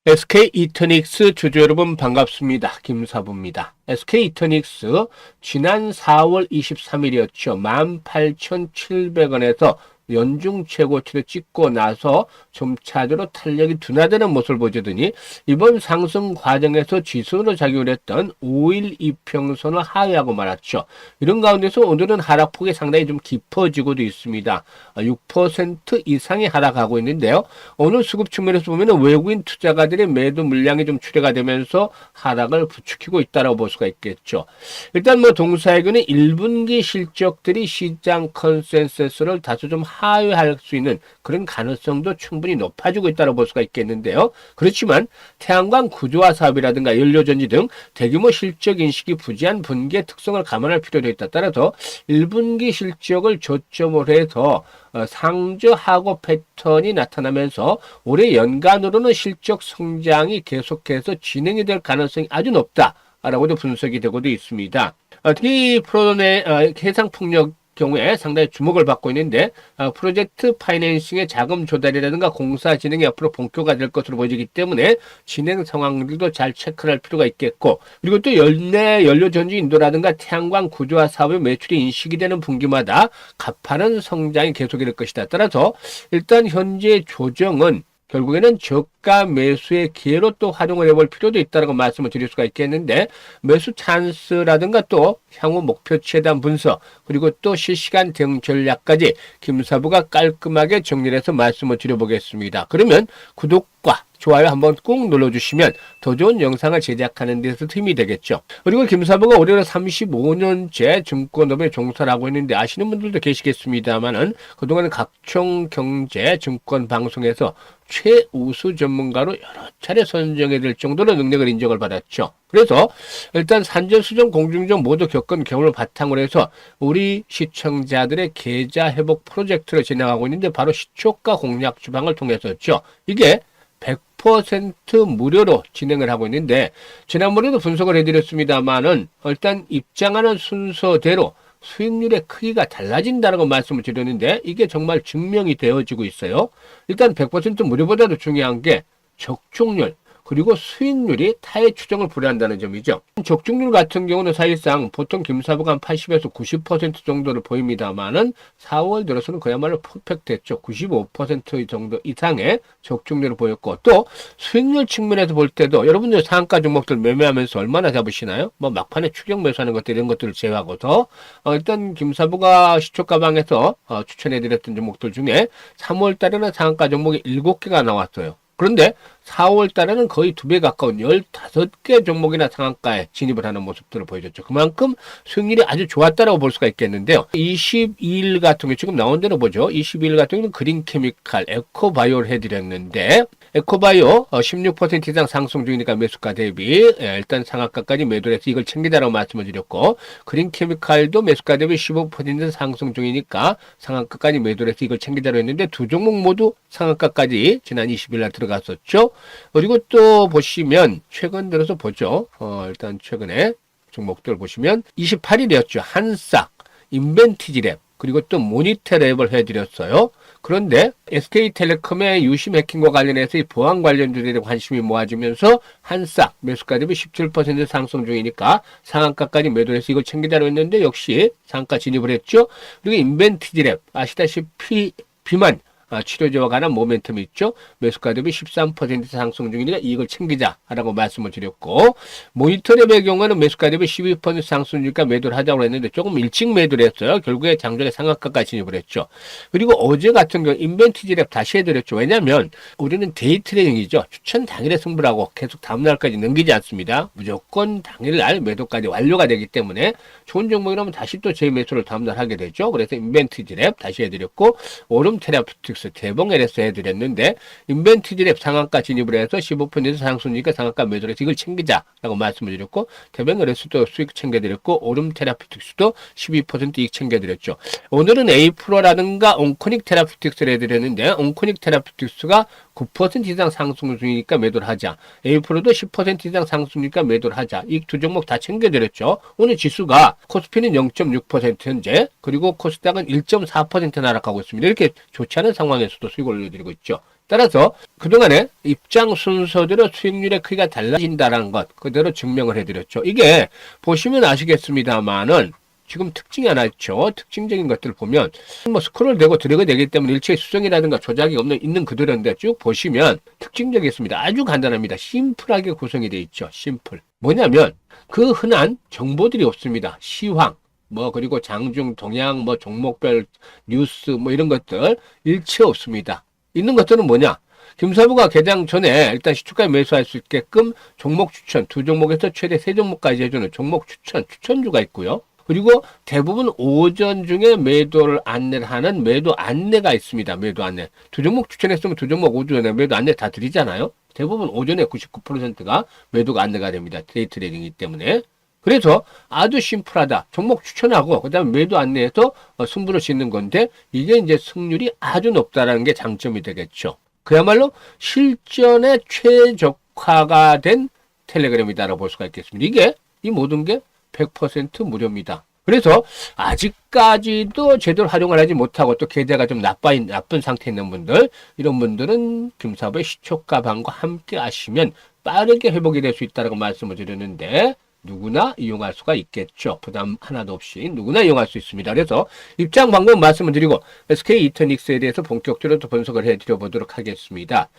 SK 이터닉스 주주 여러분 반갑습니다. 김사부입니다. SK 이터닉스 지난 4월 23일이었죠. 18,700원에서 연중 최고치를 찍고 나서 점차적으로 탄력이 둔화되는 모습을 보여주더니 이번 상승 과정에서 지수로 작용을 했던 5일 이평선을 하회하고 말았죠. 이런 가운데서 오늘은 하락폭이 상당히 좀 깊어지고도 있습니다. 6% 이상이 하락하고 있는데요. 오늘 수급 측면에서 보면 외국인 투자가들의 매도 물량이 좀 출회가 되면서 하락을 부추기고 있다고 볼 수가 있겠죠. 일단 동사에게는 1분기 실적들이 시장 컨센서스를 다소 좀 하회할 수 있는 그런 가능성도 충분히 높아지고 있다고 볼 수가 있겠는데요. 그렇지만 태양광 구조화 사업이라든가 연료전지 등 대규모 실적 인식이 부재한 분기의 특성을 감안할 필요도 있다. 따라서 1분기 실적을 저점으로 해서 상저하고 패턴이 나타나면서 올해 연간으로는 실적 성장이 계속해서 진행이 될 가능성이 아주 높다라고도 분석이 되고도 있습니다. 특히 프로의 해상풍력 경우에 상당히 주목을 받고 있는데 프로젝트 파이낸싱의 자금 조달이라든가 공사 진행이 앞으로 본격화가 될 것으로 보여지기 때문에 진행 상황들도 잘 체크를 할 필요가 있겠고, 그리고 또 연내 연료전지 인도라든가 태양광 구조화 사업의 매출이 인식이 되는 분기마다 가파른 성장이 계속이 될 것이다. 따라서 일단 현재 조정은 결국에는 저가 매수의 기회로 또 활용을 해볼 필요도 있다고 말씀을 드릴 수가 있겠는데, 매수 찬스라든가 또 향후 목표치에 대한 분석, 그리고 또 실시간 대응 전략까지 김사부가 깔끔하게 정리를 해서 말씀을 드려보겠습니다. 그러면 구독과 좋아요 한번 꾹 눌러주시면 더 좋은 영상을 제작하는 데서 힘이 되겠죠. 그리고 김사부가 올해로 35년째 증권업에 종사를 하고 있는데 아시는 분들도 계시겠습니다만은 그동안 각종 경제 증권 방송에서 최우수 전문가로 여러 차례 선정이 될 정도로 능력을 인정을 받았죠. 그래서 일단 산전수전 공중전 모두 겪은 경험을 바탕으로 해서 우리 시청자들의 계좌 회복 프로젝트를 진행하고 있는데 바로 시초가 공략 주방을 통해서였죠. 이게 100% 무료로 진행을 하고 있는데 지난번에도 분석을 해드렸습니다만은 일단 입장하는 순서대로 수익률의 크기가 달라진다고 말씀을 드렸는데 이게 정말 증명이 되어지고 있어요. 일단 100% 무료보다도 중요한 게 적중률 그리고 수익률이 타의 추정을 불허한다는 점이죠. 적중률 같은 경우는 사실상 보통 김사부가 한 80에서 90% 정도를 보입니다만은 4월 들어서는 그야말로 퍼펙트했죠. 95% 정도 이상의 적중률을 보였고, 또 수익률 측면에서 볼 때도 여러분들 상한가 종목들 매매하면서 얼마나 잡으시나요? 막판에 추격 매수하는 것들 이런 것들을 제외하고서 일단 김사부가 시초가방에서 추천해드렸던 종목들 중에 3월 달에는 상한가 종목이 7개가 나왔어요. 그런데 4월 달에는 거의 2배 가까운 15개 종목이나 상한가에 진입을 하는 모습들을 보여줬죠. 그만큼 수익률이 아주 좋았다고 볼 수가 있겠는데요. 22일 같은 경우 지금 나온 대로 보죠. 22일 같은 경우는 그린케미칼, 에코바이오를 해드렸는데 에코바이오 16% 이상 상승 중이니까 매수가 대비 일단 상한가까지 매도를 해서 이걸 챙기다라고 말씀을 드렸고, 그린케미칼도 매수가 대비 15% 상승 중이니까 상한가까지 매도를 해서 이걸 챙기다라고 했는데 두 종목 모두 상한가까지 지난 20일 날 들어갔었죠. 그리고 또 보시면 최근 들어서 보죠. 일단 최근에 종목들 보시면 28일이었죠. 한싹, 인벤티지랩, 그리고 또 모니터랩을 해드렸어요. 그런데 SK텔레콤의 유심 해킹과 관련해서 이 보안 관련주들에 관심이 모아지면서 한싹 매수가 대비 17% 상승 중이니까 상한가까지 매도를 해서 이걸 챙기자로 했는데 역시 상한가 진입을 했죠. 그리고 인벤티지랩 아시다시피 비만 치료제와 관한 모멘텀이 있죠. 매수가 대비 13% 상승 중이니까 이걸 챙기자라고 말씀을 드렸고, 모니터랩의 경우는 매수가 대비 12% 상승 중이니까 매도를 하자고 했는데 조금 일찍 매도를 했어요. 결국에 장중에 상한가까지 진입을 했죠. 그리고 어제 같은 경우 인벤티지랩 다시 해드렸죠. 왜냐하면 우리는 데이 트레이딩이죠. 추천 당일에 승부를 하고 계속 다음날까지 넘기지 않습니다. 무조건 당일날 매도까지 완료가 되기 때문에 좋은 종목이라면 다시 또 재매수를 다음날 하게 되죠. 그래서 인벤티지랩 다시 해드렸고, 오름 테라퓨틱스 대봉 LS 해드렸는데 인벤티지랩 상한가 진입을 해서 15% 상승이니까 상한가 매도를 해서 이걸 챙기자라고 말씀을 드렸고, 대봉 LS도 수익 챙겨드렸고, 오름 테라퓨틱스도 12% 이익 챙겨드렸죠. 오늘은 에이프로라든가 온코닉 테라퓨틱스를 해드렸는데 온코닉 테라퓨틱스가 9% 이상 상승 중이니까 매도를 하자. 에이프로도 10% 이상 상승이니까 매도를 하자. 이 두 종목 다 챙겨드렸죠. 오늘 지수가 코스피는 0.6% 현재, 그리고 코스닥은 1.4% 나락하고 있습니다. 이렇게 좋지 않은 상황에서도 수익을 올려드리고 있죠. 따라서 그동안에 입장 순서대로 수익률의 크기가 달라진다는 것 그대로 증명을 해드렸죠. 이게 보시면 아시겠습니다만은 지금 특징이 하나 있죠. 특징적인 것들을 보면 뭐 스크롤 되고 드래그 되기 때문에 일체의 수정이라든가 조작이 있는 그대로인데 쭉 보시면 특징적이 있습니다. 아주 간단합니다. 심플하게 구성이 되어 있죠. 심플. 뭐냐면 그 흔한 정보들이 없습니다. 시황, 뭐 그리고 장중 동향, 뭐 종목별 뉴스 뭐 이런 것들 일체 없습니다. 있는 것들은 뭐냐? 김사부가 개장 전에 일단 시초가에 매수할 수 있게끔 종목 추천, 두 종목에서 최대 세 종목까지 해주는 종목 추천주가 있고요. 그리고 대부분 오전 중에 매도를 안내를 하는 매도 안내가 있습니다. 매도 안내. 두 종목 추천했으면 두 종목 오전에 매도 안내 다 드리잖아요. 대부분 오전에 99%가 매도가 안내가 됩니다. 데이 트레이딩이기 때문에. 그래서 아주 심플하다. 종목 추천하고 그다음에 매도 안내해서 승부를 짓는 건데 이게 이제 승률이 아주 높다라는 게 장점이 되겠죠. 그야말로 실전에 최적화가 된 텔레그램이다라고 볼 수가 있겠습니다. 이게 이 모든 게 100% 무료입니다. 그래서 아직까지도 제대로 활용을 하지 못하고 또 계좌가 좀 나쁜 상태에 있는 분들, 이런 분들은 김사부의 시초가방과 함께 하시면 빠르게 회복이 될 수 있다고 말씀을 드렸는데 누구나 이용할 수가 있겠죠. 부담 하나도 없이 누구나 이용할 수 있습니다. 그래서 입장 방법 말씀을 드리고 SK 이터닉스에 대해서 본격적으로 또 분석을 해드려 보도록 하겠습니다.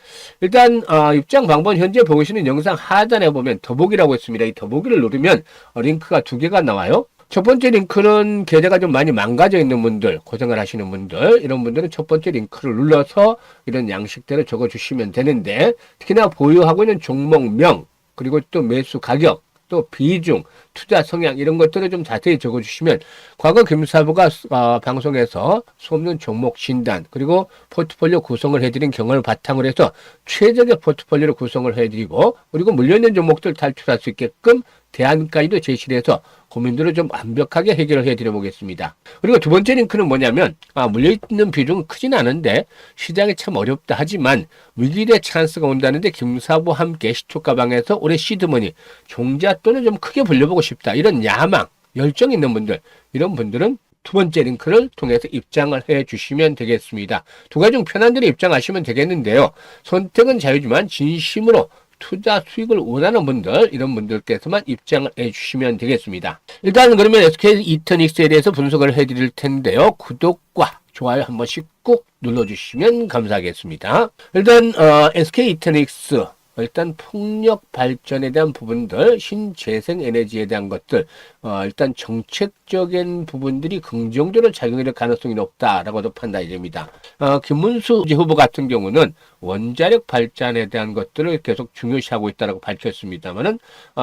일단 입장 방법 현재 보시는 영상 하단에 보면 더보기라고 있습니다. 이 더보기를 누르면 링크가 두 개가 나와요. 첫 번째 링크는 계좌가 좀 많이 망가져 있는 분들, 고생을 하시는 분들, 이런 분들은 첫 번째 링크를 눌러서 이런 양식대로 적어주시면 되는데 특히나 보유하고 있는 종목명, 그리고 또 매수 가격, 또 비중, 투자 성향 이런 것들을 좀 자세히 적어주시면 과거 김사부가 방송에서 수없는 종목 진단 그리고 포트폴리오 구성을 해드린 경험을 바탕으로 해서 최적의 포트폴리오를 구성을 해드리고 그리고 물려있는 종목들 탈출할 수 있게끔 대안까지도 제시를 해서 고민들을 좀 완벽하게 해결을 해드려 보겠습니다. 그리고 두 번째 링크는 뭐냐면 물려있는 비중은 크진 않은데 시장이 참 어렵다 하지만 위기의 찬스가 온다는데 김사부와 함께 시초가방에서 올해 시드머니 종자 또는 좀 크게 불려보고 싶다 이런 야망 열정 있는 분들 이런 분들은 두 번째 링크를 통해서 입장을 해 주시면 되겠습니다. 두 가지 중 편한 대로 입장하시면 되겠는데요. 선택은 자유지만 진심으로 투자 수익을 원하는 분들 이런 분들께서만 입장을 해주시면 되겠습니다. 일단 그러면 SK 이터닉스에 대해서 분석을 해드릴 텐데요. 구독과 좋아요 한 번씩 꼭 눌러주시면 감사하겠습니다. 일단 SK 이터닉스 일단 풍력 발전에 대한 부분들, 신재생 에너지에 대한 것들, 일단 정책적인 부분들이 긍정적으로 작용할 가능성이 높다라고도 판단이 됩니다. 김문수 후보 같은 경우는 원자력 발전에 대한 것들을 계속 중요시하고 있다고 밝혔습니다만은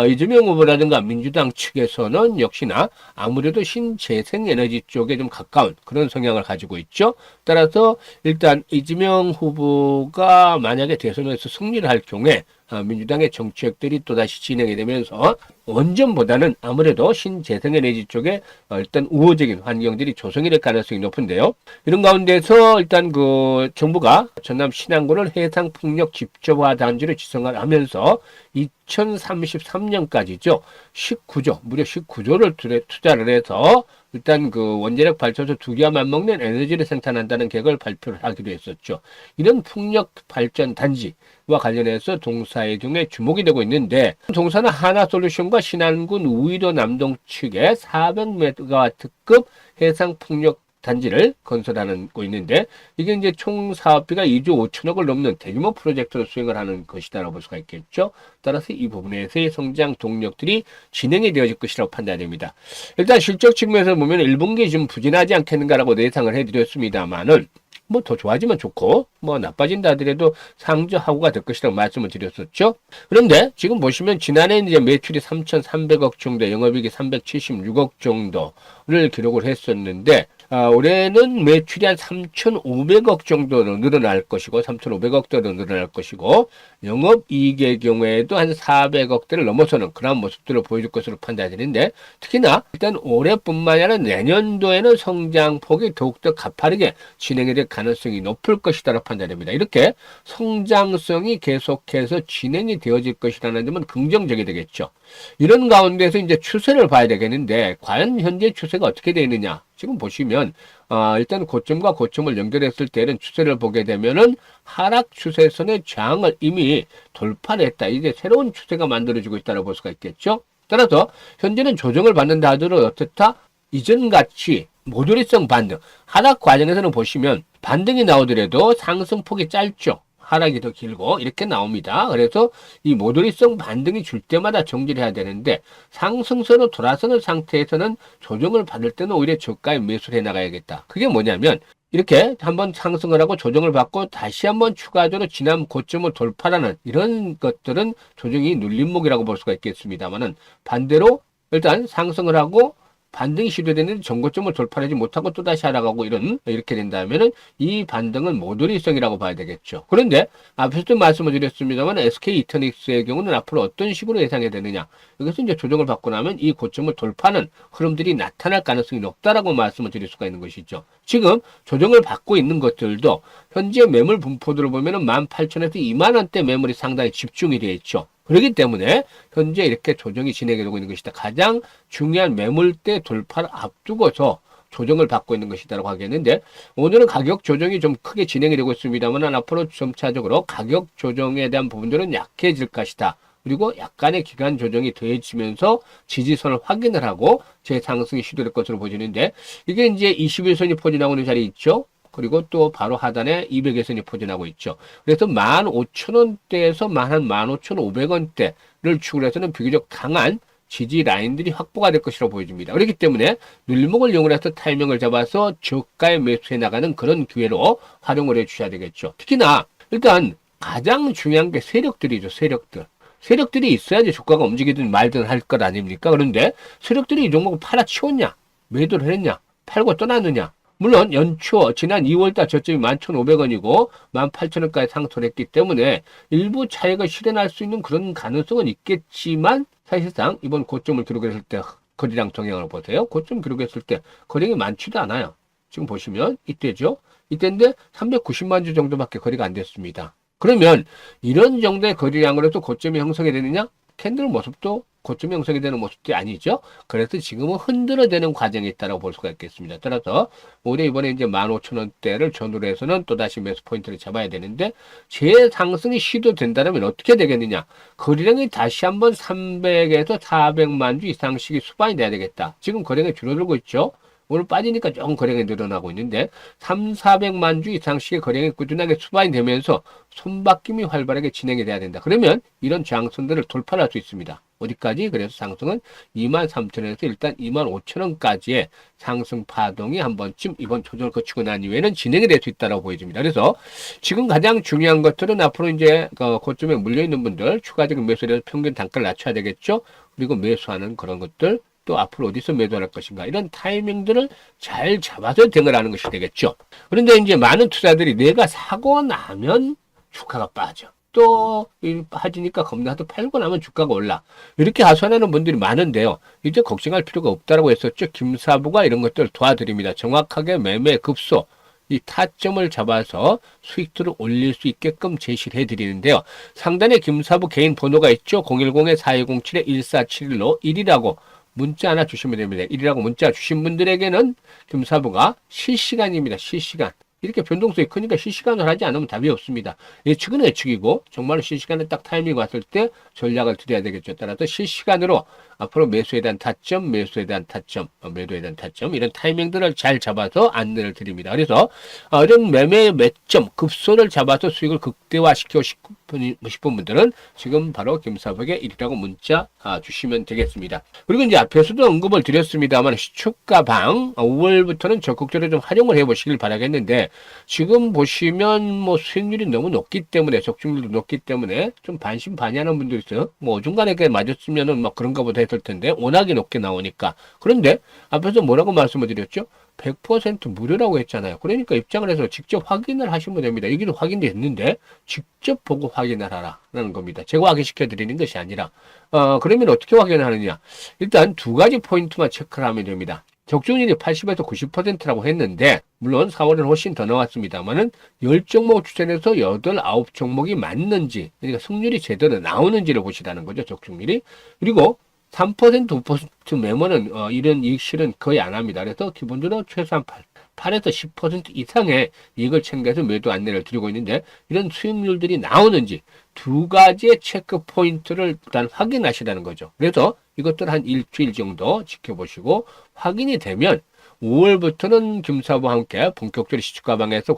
이재명 후보라든가 민주당 측에서는 역시나 아무래도 신재생 에너지 쪽에 좀 가까운 그런 성향을 가지고 있죠. 따라서 일단 이재명 후보가 만약에 대선에서 승리를 할 경우에 민주당의 정책들이 또다시 진행이 되면서 원전보다는 아무래도 신재생에너지 쪽에 일단 우호적인 환경들이 조성이 될 가능성이 높은데요. 이런 가운데서 일단 그 정부가 전남 신안군을 해상풍력 집조화 단지로 지정을 하면서 2033년까지죠. 19조, 무려 19조를 투자를 해서 일단 그 원자력 발전소 두 개와 맞먹는 에너지를 생산한다는 계획을 발표를 하기로 했었죠. 이런 풍력 발전 단지와 관련해서 동사이동에 주목이 되고 있는데 동사는 하나솔루션과 신안군 우이도 남동 측에 400메가와트급 해상풍력 단지를 건설하고 있는데 이게 이제 총 사업비가 2조 5천억을 넘는 대규모 프로젝트로 수행을 하는 것이다라고 볼 수가 있겠죠. 따라서 이 부분에서의 성장 동력들이 진행이 되어질 것이라고 판단됩니다. 일단 실적 측면에서 보면 1분기 좀 부진하지 않겠는가라고 예상을 해드렸습니다만은 뭐 더 좋아지면 좋고 뭐 나빠진다 하더라도 상저하고가 될 것이라고 말씀을 드렸었죠. 그런데 지금 보시면 지난해 이제 매출이 3,300억 정도, 영업이익이 376억 정도를 기록을 했었는데 올해는 매출이 한 3,500억 정도로 늘어날 것이고 3,500억대로 늘어날 것이고 영업이익의 경우에도 한 400억대를 넘어서는 그런 모습들을 보여줄 것으로 판단되는데 특히나 일단 올해뿐만 아니라 내년도에는 성장폭이 더욱더 가파르게 진행이 될 가능성이 높을 것이라고 판단됩니다. 이렇게 성장성이 계속해서 진행이 되어질 것이라는 점은 긍정적이 되겠죠. 이런 가운데서 이제 추세를 봐야 되겠는데 과연 현재 추세가 어떻게 되어 있느냐 지금 보시면 일단 고점과 고점을 연결했을 때는 추세를 보게 되면은 하락 추세선의 저항을 이미 돌파를 했다. 이제 새로운 추세가 만들어지고 있다고 볼 수가 있겠죠. 따라서 현재는 조정을 받는다 하더라도 어떻다? 이전같이 모조리성 반등, 하락 과정에서는 보시면 반등이 나오더라도 상승폭이 짧죠. 하락이 더 길고 이렇게 나옵니다. 그래서 이 모조리성 반등이 줄 때마다 정지를 해야 되는데 상승세로 돌아서는 상태에서는 조정을 받을 때는 오히려 저가에 매수를 해 나가야겠다. 그게 뭐냐면 이렇게 한번 상승을 하고 조정을 받고 다시 한번 추가적으로 지난 고점을 돌파하는 이런 것들은 조정이 눌림목이라고 볼 수가 있겠습니다만은 반대로 일단 상승을 하고 반등이 시도되는데 전고점을 돌파하지 못하고 또다시 하락하고 이렇게 된다면은 이 반등은 모조리성이라고 봐야 되겠죠. 그런데 앞에서도 말씀을 드렸습니다만 SK 이터닉스의 경우는 앞으로 어떤 식으로 예상해야 되느냐. 여기서 이제 조정을 받고 나면 이 고점을 돌파하는 흐름들이 나타날 가능성이 높다라고 말씀을 드릴 수가 있는 것이죠. 지금 조정을 받고 있는 것들도 현재 매물 분포들을 보면은 18,000에서 2만 원대 매물이 상당히 집중이 되어 있죠. 그렇기 때문에 현재 이렇게 조정이 진행이 되고 있는 것이다. 가장 중요한 매물대 돌파를 앞두고서 조정을 받고 있는 것이다라고 하겠는데 오늘은 가격 조정이 좀 크게 진행이 되고 있습니다만 앞으로 점차적으로 가격 조정에 대한 부분들은 약해질 것이다. 그리고 약간의 기간 조정이 더해지면서 지지선을 확인을 하고 재상승이 시도될 것으로 보이는데 이게 이제 21선이 포진하고 있는 자리 있죠. 그리고 또 바로 하단에 200일선이 포진하고 있죠. 그래서 15,000원대에서 한 15,500원대를 축을 해서는 비교적 강한 지지 라인들이 확보가 될 것이라고 보여집니다. 그렇기 때문에 눌림목을 이용해서 타이밍을 잡아서 저가에 매수해 나가는 그런 기회로 활용을 해 주셔야 되겠죠. 특히나 일단 가장 중요한 게 세력들이죠. 세력들이 있어야지 주가가 움직이든 말든 할 것 아닙니까? 그런데 세력들이 이 종목을 팔아치웠냐? 매도를 했냐? 팔고 떠났느냐? 물론 연초 지난 2월달 저점이 11,500원이고 18,000원까지 상승을 했기 때문에 일부 차익을 실현할 수 있는 그런 가능성은 있겠지만 사실상 이번 고점을 기록했을 때 거래량 동향을 보세요. 고점 기록했을 때 거래량이 많지도 않아요. 지금 보시면 이때죠. 이때인데 390만 주 정도밖에 거래가 안 됐습니다. 그러면 이런 정도의 거래량으로 해서 고점이 형성이 되느냐? 캔들 모습도 고점이 형성이 되는 모습도 아니죠. 그래서 지금은 흔들어대는 과정이 있다고 볼 수가 있겠습니다. 따라서 올해 이번에 이제 15,000원대를 전후로 해서는 또다시 매수 포인트를 잡아야 되는데 재상승이 시도된다면 어떻게 되겠느냐. 거래량이 다시 한번 300에서 400만 주 이상씩이 수반이 돼야 되겠다. 지금 거래량이 줄어들고 있죠. 오늘 빠지니까 조금 거래량이 늘어나고 있는데 400만 주 이상씩의 거래량이 꾸준하게 수반이 되면서 손바뀜이 활발하게 진행이 돼야 된다. 그러면 이런 저항선들을 돌파할 수 있습니다. 어디까지? 그래서 상승은 23,000원에서 일단 25,000원까지의 상승 파동이 한 번쯤 이번 조정을 거치고 난 이후에는 진행이 될 수 있다고 보여집니다. 그래서 지금 가장 중요한 것들은 앞으로 이제 고점에 물려있는 분들 추가적인 매수에 대해서 평균 단가를 낮춰야 되겠죠. 그리고 매수하는 그런 것들 또 앞으로 어디서 매도할 것인가 이런 타이밍들을 잘 잡아서 대응을 하는 것이 되겠죠. 그런데 이제 많은 투자들이 내가 사고 나면 주가가 빠져. 또 빠지니까 겁나도 팔고 나면 주가가 올라. 이렇게 하소연하는 분들이 많은데요. 이제 걱정할 필요가 없다라고 했었죠. 김사부가 이런 것들을 도와드립니다. 정확하게 매매 급소 이 타점을 잡아서 수익들을 올릴 수 있게끔 제시를 해드리는데요. 상단에 김사부 개인 번호가 있죠. 010-4207-1471로 1이라고 문자 하나 주시면 됩니다. 1이라고 문자 주신 분들에게는 김사부가 실시간입니다. 실시간. 이렇게 변동성이 크니까 실시간으로 하지 않으면 답이 없습니다. 예측은 예측이고 정말 실시간에 딱 타이밍이 왔을 때 전략을 드려야 되겠죠. 따라서 실시간으로 앞으로 매수에 대한 타점, 매수에 대한 타점, 매도에 대한 타점 이런 타이밍들을 잘 잡아서 안내를 드립니다. 그래서 이런 매매 매점, 급소를 잡아서 수익을 극대화시키고 싶은 분들은 지금 바로 김사부에게 1이라고 문자 주시면 되겠습니다. 그리고 이제 앞에서도 언급을 드렸습니다만 시초가 방 5월부터는 적극적으로 좀 활용을 해보시길 바라겠는데 지금 보시면 뭐 수익률이 너무 높기 때문에 적중률도 높기 때문에 좀 반신반의하는 분도 있어요. 뭐 어중간하게 맞았으면은 막 그런가 보다 했을 텐데 워낙에 높게 나오니까. 그런데 앞에서 뭐라고 말씀을 드렸죠? 100% 무료라고 했잖아요. 그러니까 입장을 해서 직접 확인을 하시면 됩니다. 여기도 확인됐는데 직접 보고 확인을 하라는 겁니다. 제가 확인시켜 드리는 것이 아니라 그러면 어떻게 확인을 하느냐? 일단 두 가지 포인트만 체크를 하면 됩니다. 적중률이 80에서 90%라고 했는데 물론 4월은 훨씬 더 나왔습니다만은 10종목 추천해서 8, 9종목이 맞는지 그러니까 승률이 제대로 나오는지를 보시라는 거죠. 적중률이. 그리고 3%, 5% 매물은 이런 이익 실은 거의 안 합니다. 그래서 기본적으로 최소한 8에서 10% 이상의 이익을 챙겨서 매도 안내를 드리고 있는데 이런 수익률들이 나오는지 두 가지의 체크 포인트를 일단 확인하시라는 거죠. 그래서 이것들 한 일주일 정도 지켜보시고 확인이 되면 5월부터는 김사부와 함께 본격적으로 시초가방에서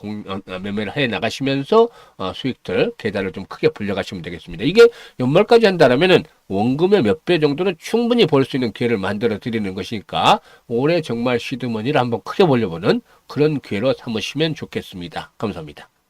매매를 해 나가시면서 수익들 계좌를 좀 크게 불려가시면 되겠습니다. 이게 연말까지 한다면은 원금의 몇 배 정도는 충분히 벌 수 있는 기회를 만들어 드리는 것이니까 올해 정말 시드머니를 한번 크게 벌려보는 그런 기회로 삼으시면 좋겠습니다. 감사합니다.